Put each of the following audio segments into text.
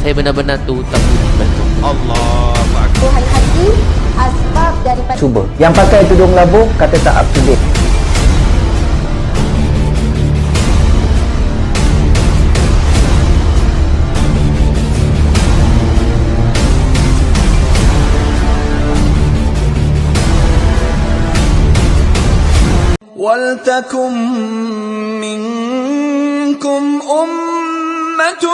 Saya benar-benar tu tak boleh bantu. Allahu Akbar. Tuhan Haji, asbab daripada Cuba. Yang pakai tudung labuh kata tak up to date. وَلْتَكُنْ مِنْكُمْ أُمَّةٌ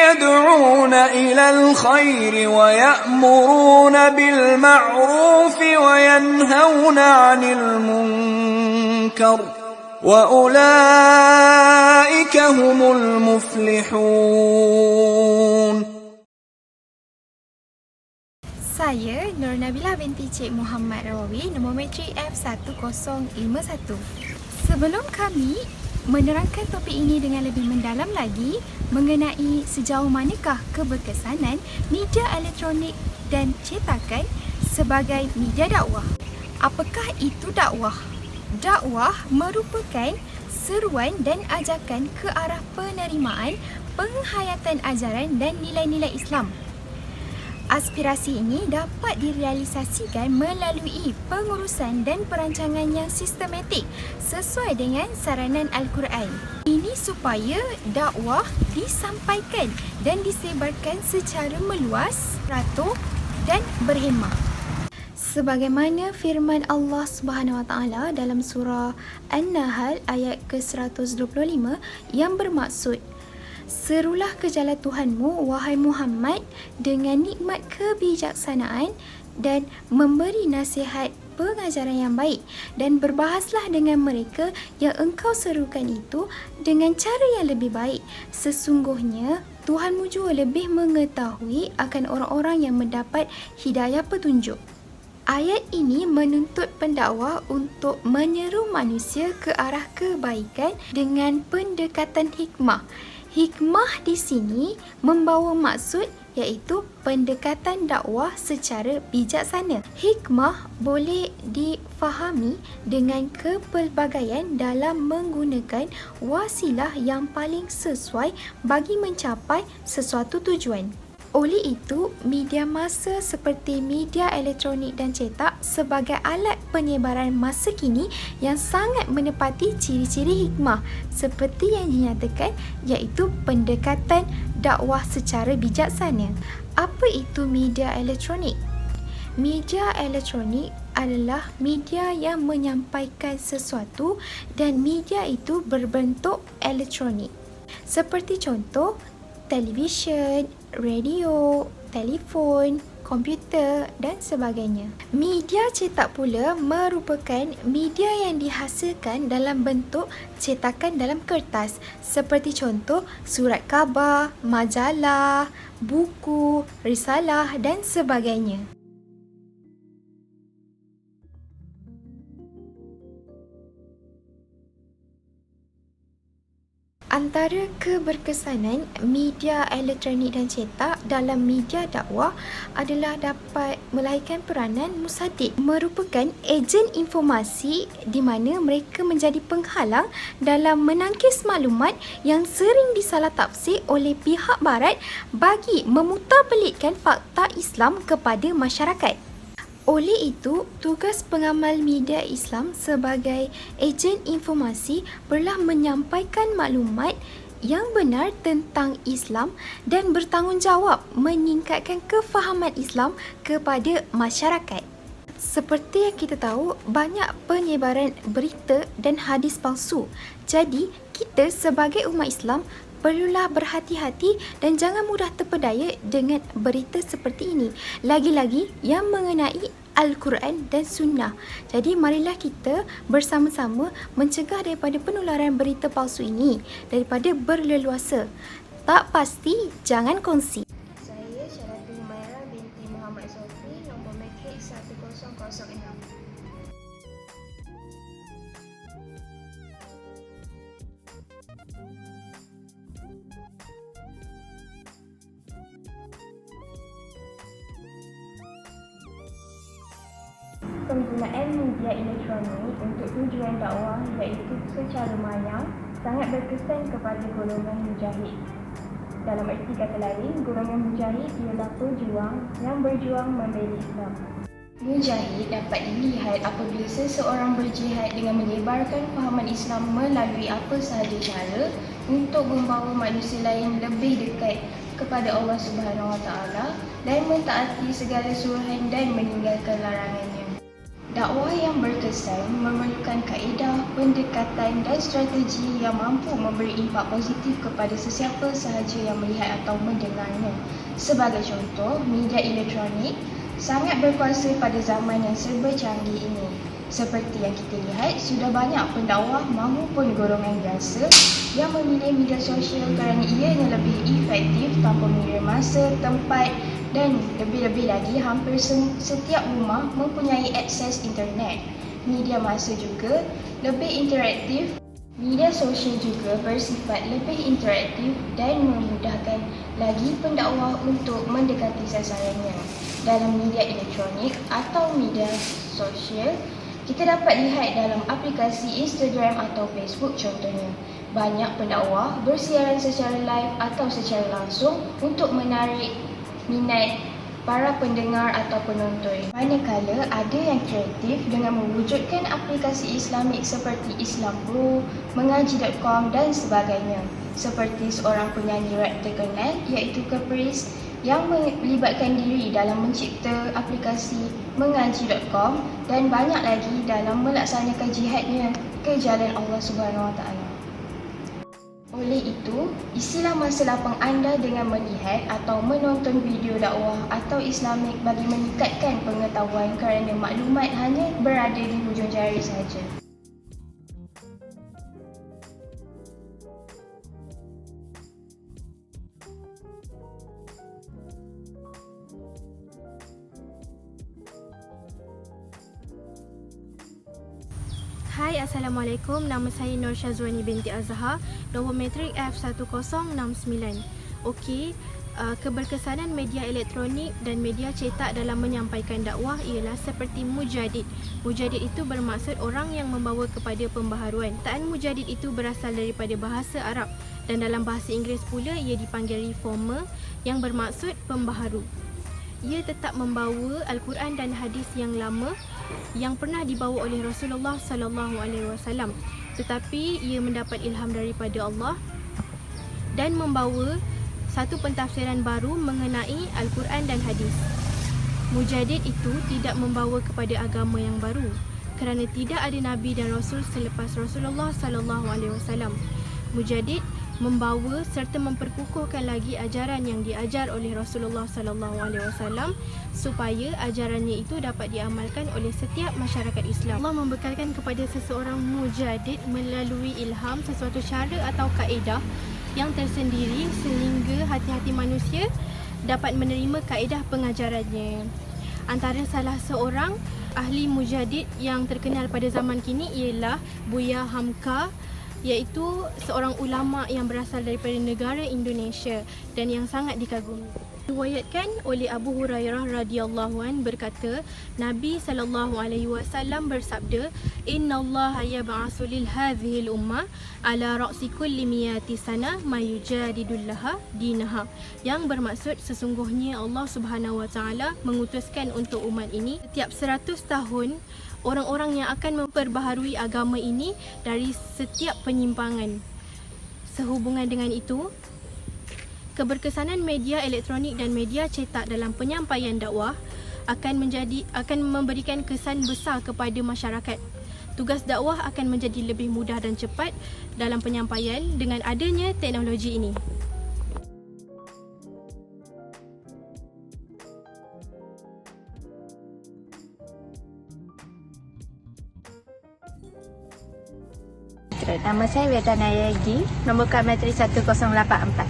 يَدْعُونَ إِلَى الْخَيْرِ وَيَأْمُرُونَ بِالْمَعْرُوفِ وَيَنْهَوْنَ عَنِ الْمُنْكَرِ وَأُولَئِكَ هُمُ الْمُفْلِحُونَ. Saya Nur Nabilah binti Cik Muhammad Rawawi, nombor matrik F1051. Sebelum kami menerangkan topik ini dengan lebih mendalam lagi mengenai sejauh manakah keberkesanan media elektronik dan cetakan sebagai media dakwah. Apakah itu dakwah? Dakwah merupakan seruan dan ajakan ke arah penerimaan, penghayatan ajaran dan nilai-nilai Islam. Aspirasi ini dapat direalisasikan melalui pengurusan dan perancangan yang sistematik sesuai dengan saranan Al-Quran. Ini supaya dakwah disampaikan dan disebarkan secara meluas, teratur dan berhemah. Sebagaimana firman Allah Subhanahu Wa Taala dalam surah An-Nahl ayat ke-125 yang bermaksud, serulah ke jalan Tuhanmu, wahai Muhammad, dengan nikmat kebijaksanaan dan memberi nasihat pengajaran yang baik, dan berbahaslah dengan mereka yang engkau serukan itu dengan cara yang lebih baik. Sesungguhnya Tuhanmu juga lebih mengetahui akan orang-orang yang mendapat hidayah petunjuk. Ayat ini menuntut pendakwah untuk menyeru manusia ke arah kebaikan dengan pendekatan hikmah. Hikmah di sini membawa maksud iaitu pendekatan dakwah secara bijaksana. Hikmah boleh difahami dengan kepelbagaian dalam menggunakan wasilah yang paling sesuai bagi mencapai sesuatu tujuan. Oleh itu, media massa seperti media elektronik dan cetak sebagai alat penyebaran masa kini yang sangat menepati ciri-ciri hikmah seperti yang dinyatakan, iaitu pendekatan dakwah secara bijaksana. Apa itu media elektronik? Media elektronik adalah media yang menyampaikan sesuatu dan media itu berbentuk elektronik. Seperti contoh, televisyen, radio, telefon, komputer dan sebagainya. Media cetak pula merupakan media yang dihasilkan dalam bentuk cetakan dalam kertas, seperti contoh surat khabar, majalah, buku, risalah dan sebagainya. Antara keberkesanan media elektronik dan cetak dalam media dakwah adalah dapat melahirkan peranan musaddiq, merupakan ejen informasi di mana mereka menjadi penghalang dalam menangkis maklumat yang sering disalah tafsir oleh pihak barat bagi memutarbelitkan fakta Islam kepada masyarakat. Oleh itu, tugas pengamal media Islam sebagai ejen informasi perlah menyampaikan maklumat yang benar tentang Islam dan bertanggungjawab meningkatkan kefahaman Islam kepada masyarakat. Seperti yang kita tahu, banyak penyebaran berita dan hadis palsu. Jadi, kita sebagai umat Islam perlulah berhati-hati dan jangan mudah terpedaya dengan berita seperti ini. Lagi-lagi yang mengenai Al-Quran dan Sunnah. Jadi marilah kita bersama-sama mencegah daripada penularan berita palsu ini daripada berleluasa. Tak pasti, jangan kongsi. Saya Syarati Humaira binti Muhammad Sofi, nombor matrik 1006. Penggunaan media elektronik untuk tujuan dakwah iaitu secara maya sangat berkesan kepada golongan mujahid. Dalam erti kata lain, golongan mujahid ialah pejuang yang berjuang membela Islam. Mujahid dapat dilihat apabila seseorang berjihad dengan menyebarkan fahaman Islam melalui apa sahaja cara untuk membawa manusia lain lebih dekat kepada Allah Subhanahu Wa Taala dan mentaati segala suruhan dan meninggalkan larangannya. Dakwah yang berkesan memerlukan kaedah, pendekatan dan strategi yang mampu memberi impak positif kepada sesiapa sahaja yang melihat atau mendengarnya. Sebagai contoh, media elektronik sangat berkuasa pada zaman yang serba canggih ini. Seperti yang kita lihat, sudah banyak pendakwah maupun golongan biasa yang memilih media sosial kerana ianya lebih efektif tanpa mengira masa, tempat dan lebih-lebih lagi hampir setiap rumah mempunyai akses internet. Media masa juga lebih interaktif. Media sosial juga bersifat lebih interaktif dan memudahkan lagi pendakwah untuk mendekati sasarannya. Dalam media elektronik atau media sosial, kita dapat lihat dalam aplikasi Instagram atau Facebook contohnya. Banyak pendakwah bersiaran secara live atau secara langsung untuk menarik minat para pendengar atau penonton. Manakala ada yang kreatif dengan mewujudkan aplikasi Islamik seperti Islam Pro, Mengaji.com dan sebagainya. Seperti seorang penyanyi rap terkenal iaitu Caprice yang melibatkan diri dalam mencipta aplikasi Mengaji.com dan banyak lagi dalam melaksanakan jihadnya ke jalan Allah Subhanahu Wa Taala. Oleh itu, isilah masa lapang anda dengan melihat atau menonton video dakwah atau Islamik bagi meningkatkan pengetahuan kerana maklumat hanya berada di hujung jari sahaja. Hai, Assalamualaikum. Nama saya Nur Syazwani binti Azhar, nombor matrik F1069. Okey, keberkesanan media elektronik dan media cetak dalam menyampaikan dakwah ialah seperti mujadid. Mujadid itu bermaksud orang yang membawa kepada pembaharuan. Perkataan mujadid itu berasal daripada bahasa Arab dan dalam bahasa Inggeris pula ia dipanggil reformer yang bermaksud pembaharu. Ia tetap membawa Al-Quran dan hadis yang lama yang pernah dibawa oleh Rasulullah sallallahu alaihi wasallam, tetapi ia mendapat ilham daripada Allah dan membawa satu pentafsiran baru mengenai Al-Quran dan hadis. Mujadid itu tidak membawa kepada agama yang baru kerana tidak ada nabi dan rasul selepas Rasulullah sallallahu alaihi wasallam. Mujadid membawa serta memperkukuhkan lagi ajaran yang diajar oleh Rasulullah sallallahu alaihi wasallam supaya ajarannya itu dapat diamalkan oleh setiap masyarakat Islam. Allah membekalkan kepada seseorang mujadid melalui ilham sesuatu cara atau kaedah yang tersendiri sehingga hati-hati manusia dapat menerima kaedah pengajarannya. Antara salah seorang ahli mujadid yang terkenal pada zaman kini ialah Buya Hamka, iaitu seorang ulama yang berasal daripada negara Indonesia dan yang sangat dikagumi. Diriwayatkan oleh Abu Hurairah radhiyallahu an berkata, Nabi sallallahu alaihi wasallam bersabda, "Innallaha yab'atsu lil hadhil ummah ala ra'si kulli miyati sana ma yujadidullaha dinaha." Yang bermaksud sesungguhnya Allah Subhanahu wa taala mengutuskan untuk umat ini setiap 100 tahun orang-orang yang akan memperbaharui agama ini dari setiap penyimpangan. Sehubungan dengan itu, keberkesanan media elektronik dan media cetak dalam penyampaian dakwah akan memberikan kesan besar kepada masyarakat. Tugas dakwah akan menjadi lebih mudah dan cepat dalam penyampaian dengan adanya teknologi ini. Nama saya Vedana Yagi, nombor kad matrik 1084.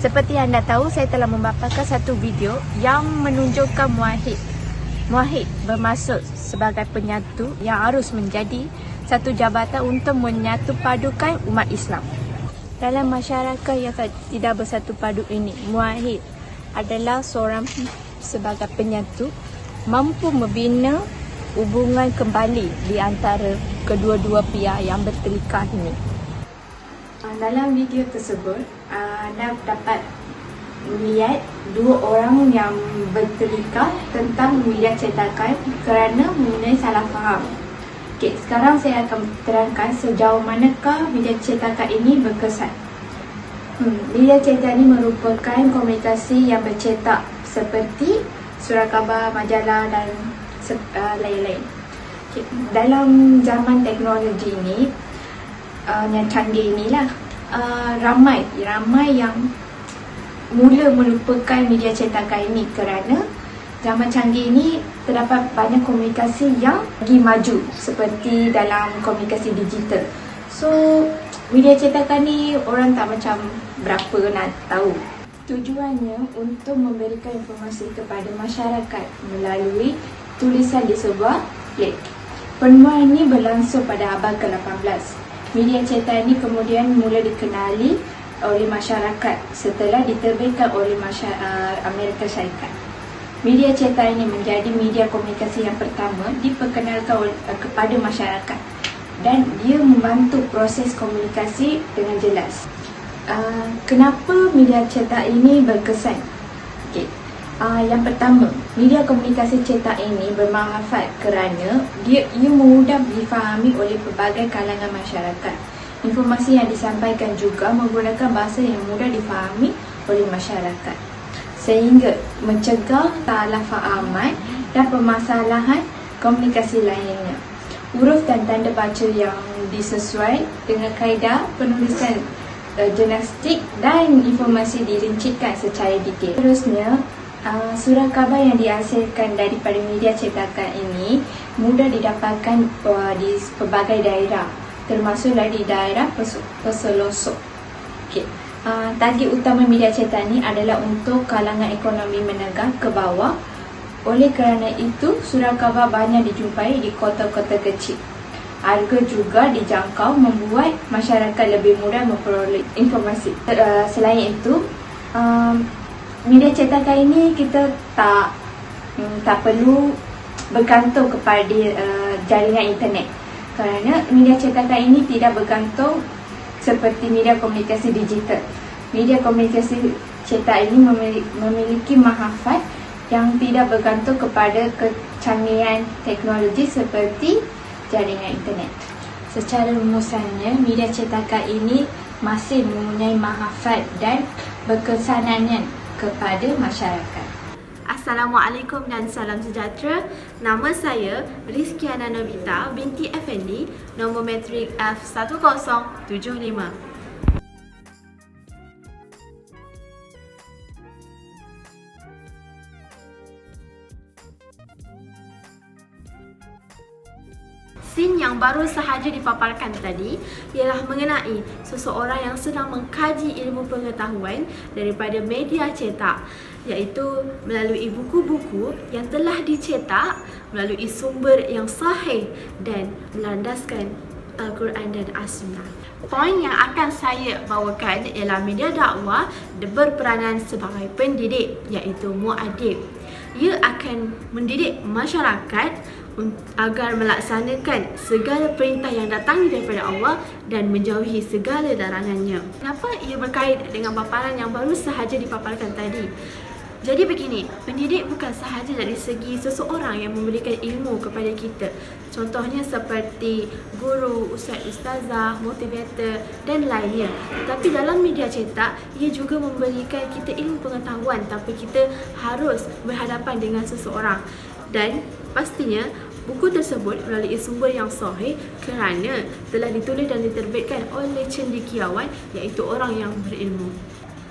Seperti anda tahu, saya telah memaparkan satu video yang menunjukkan muahid. Muahid bermaksud sebagai penyatu yang harus menjadi satu jabatan untuk menyatu padukan umat Islam. Dalam masyarakat yang tidak bersatu padu ini, muahid adalah seorang sebagai penyatu mampu membina hubungan kembali di antara kedua-dua pihak yang bertelikat ini. Dalam video tersebut, anda dapat melihat dua orang yang bertelikas tentang media cetakan kerana mengenai salah faham. Okey, sekarang saya akan terangkan sejauh manakah media cetakan ini berkesan. Media cetak ini merupakan komunikasi yang bercetak seperti surat khabar, majalah dan lain-lain. Okay. Dalam zaman teknologi ini yang canggih inilah, ramai yang mula melupakan media cetakan ini kerana zaman canggih ini terdapat banyak komunikasi yang lagi maju seperti dalam komunikasi digital. So, media cetakan ni orang tak macam berapa nak tahu. Tujuannya untuk memberikan informasi kepada masyarakat melalui tulisan di sebuah plate. Penemuan ini berlangsung pada abad ke-18. Media cetak ini kemudian mula dikenali oleh masyarakat setelah diterbitkan oleh Amerika Syarikat. Media cetak ini menjadi media komunikasi yang pertama diperkenalkan kepada masyarakat dan dia membantu proses komunikasi dengan jelas. Kenapa media cetak ini berkesan? Okay. Yang pertama, media komunikasi cetak ini bermanfaat kerana ia mudah difahami oleh pelbagai kalangan masyarakat. Informasi yang disampaikan juga menggunakan bahasa yang mudah difahami oleh masyarakat, sehingga mencegah salah fahaman dan permasalahan komunikasi lainnya. Huruf dan tanda baca yang disesuai dengan kaedah penulisan jurnalistik dan informasi dirincikan secara detail. Terusnya, surat khabar yang dihasilkan daripada media cetakan ini mudah didapatkan di pelbagai daerah, termasuklah di daerah pelosok. Okay. Target utama media cetak ini adalah untuk kalangan ekonomi menengah ke bawah. Oleh kerana itu, surat khabar banyak dijumpai di kota-kota kecil. Harga juga dijangkau membuat masyarakat lebih mudah memperoleh informasi. Selain itu, media cetakan ini kita tak perlu bergantung kepada jaringan internet, kerana media cetakan ini tidak bergantung seperti media komunikasi digital. Media komunikasi cetak ini memiliki manfaat yang tidak bergantung kepada kecanggihan teknologi seperti jaringan internet. Secara rumusannya, media cetakan ini masih mempunyai manfaat dan berkesanannya kepada masyarakat. Assalamualaikum dan salam sejahtera. Nama saya Rizkiana Nobita binti Effendi, nombor matrik F1075. Scene yang baru sahaja dipaparkan tadi ialah mengenai seseorang yang sedang mengkaji ilmu pengetahuan daripada media cetak, iaitu melalui buku-buku yang telah dicetak melalui sumber yang sahih dan melandaskan Al-Quran dan As-Sunnah. Poin yang akan saya bawakan ialah media dakwah berperanan sebagai pendidik, iaitu muadib. Ia akan mendidik masyarakat agar melaksanakan segala perintah yang datang daripada Allah dan menjauhi segala larangannya. Kenapa ia berkait dengan paparan yang baru sahaja dipaparkan tadi? Jadi begini, pendidik bukan sahaja dari segi seseorang yang memberikan ilmu kepada kita. Contohnya seperti guru, ustazah, motivator dan lainnya. Tapi dalam media cetak, ia juga memberikan kita ilmu pengetahuan tanpa kita harus berhadapan dengan seseorang. Dan pastinya buku tersebut melalui sumber yang sahih kerana telah ditulis dan diterbitkan oleh cendekiawan, iaitu orang yang berilmu.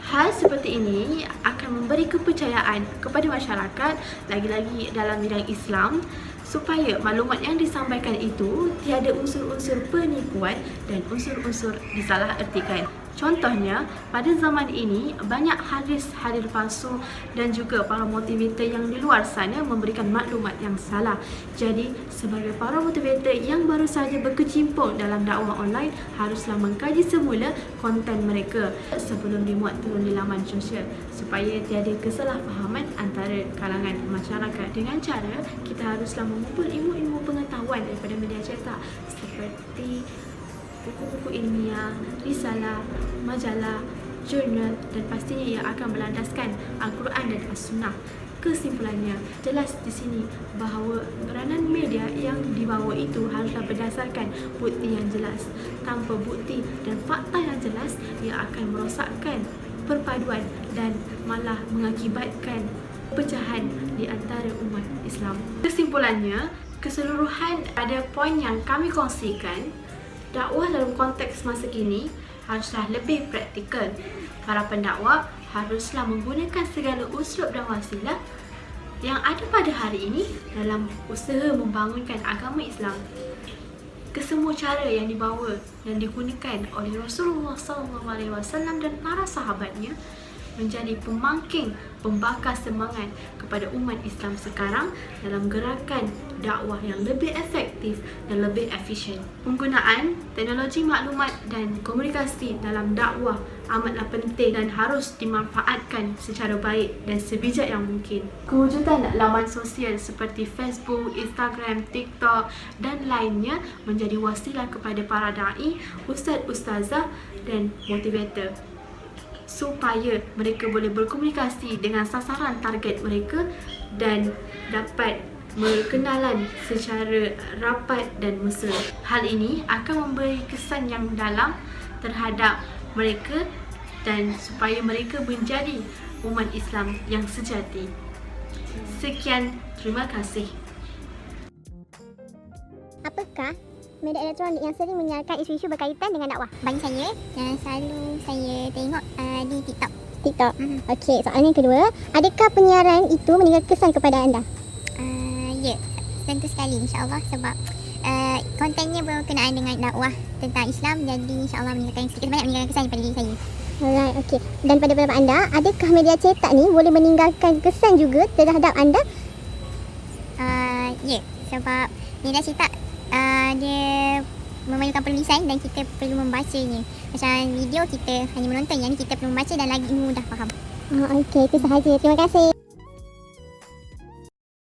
Hal seperti ini akan memberi kepercayaan kepada masyarakat, lagi-lagi dalam bidang Islam, supaya maklumat yang disampaikan itu tiada unsur-unsur penipuan dan unsur-unsur disalahertikan. Contohnya, pada zaman ini banyak hadis palsu dan juga para motivator yang di luar sana memberikan maklumat yang salah. Jadi, sebagai para motivator yang baru saja berkecimpung dalam dakwah online, haruslah mengkaji semula konten mereka sebelum dimuat turun di laman sosial supaya tiada kesalahfahaman antara kalangan masyarakat. Dengan cara kita haruslah mengumpul ilmu-ilmu pengetahuan daripada media cetak seperti buku-buku ilmiah, risalah, majalah jurnal dan pastinya ia akan berlandaskan Al-Quran dan As-Sunnah. Kesimpulannya, jelas di sini bahawa peranan media yang dibawa itu haruslah berdasarkan bukti yang jelas. Tanpa bukti dan fakta yang jelas, ia akan merosakkan perpaduan dan malah mengakibatkan pecahan di antara umat Islam. Kesimpulannya, keseluruhan ada poin yang kami kongsikan, dakwah dalam konteks masa kini haruslah lebih praktikal. Para pendakwah haruslah menggunakan segala uslub dan wasilah yang ada pada hari ini dalam usaha membangunkan agama Islam. Kesemua cara yang dibawa dan digunakan oleh Rasulullah SAW dan para sahabatnya menjadi pemangking, pembakar semangat kepada umat Islam sekarang dalam gerakan dakwah yang lebih efektif dan lebih efisien. Penggunaan teknologi maklumat dan komunikasi dalam dakwah amatlah penting dan harus dimanfaatkan secara baik dan sebijak yang mungkin. Kewujudan laman sosial seperti Facebook, Instagram, TikTok dan lainnya menjadi wasilah kepada para da'i, ustaz-ustazah dan motivator supaya mereka boleh berkomunikasi dengan sasaran target mereka dan dapat berkenalan secara rapat dan mesra. Hal ini akan memberi kesan yang dalam terhadap mereka dan supaya mereka menjadi umat Islam yang sejati. Sekian, terima kasih. Apakah media elektronik yang sering menyiarkan isu-isu berkaitan dengan dakwah? Bagi saya, yang selalu saya tengok di TikTok. TikTok? Okey, soalan yang kedua, adakah penyiaran itu meninggalkan kesan kepada anda? Ya, tentu sekali insyaAllah sebab kontennya berkenaan dengan dakwah tentang Islam, jadi insyaAllah sedikit banyak meninggalkan kesan pada diri saya. Alright, okey. Dan pada pendapat anda, adakah media cetak ni boleh meninggalkan kesan juga terhadap anda? Ya, sebab media cetak dia memerlukan penulisan dan kita perlu membacanya. Macam video kita hanya menonton, yang kita perlu membaca dan lagi mudah faham. Okey, itu sahaja. Terima kasih.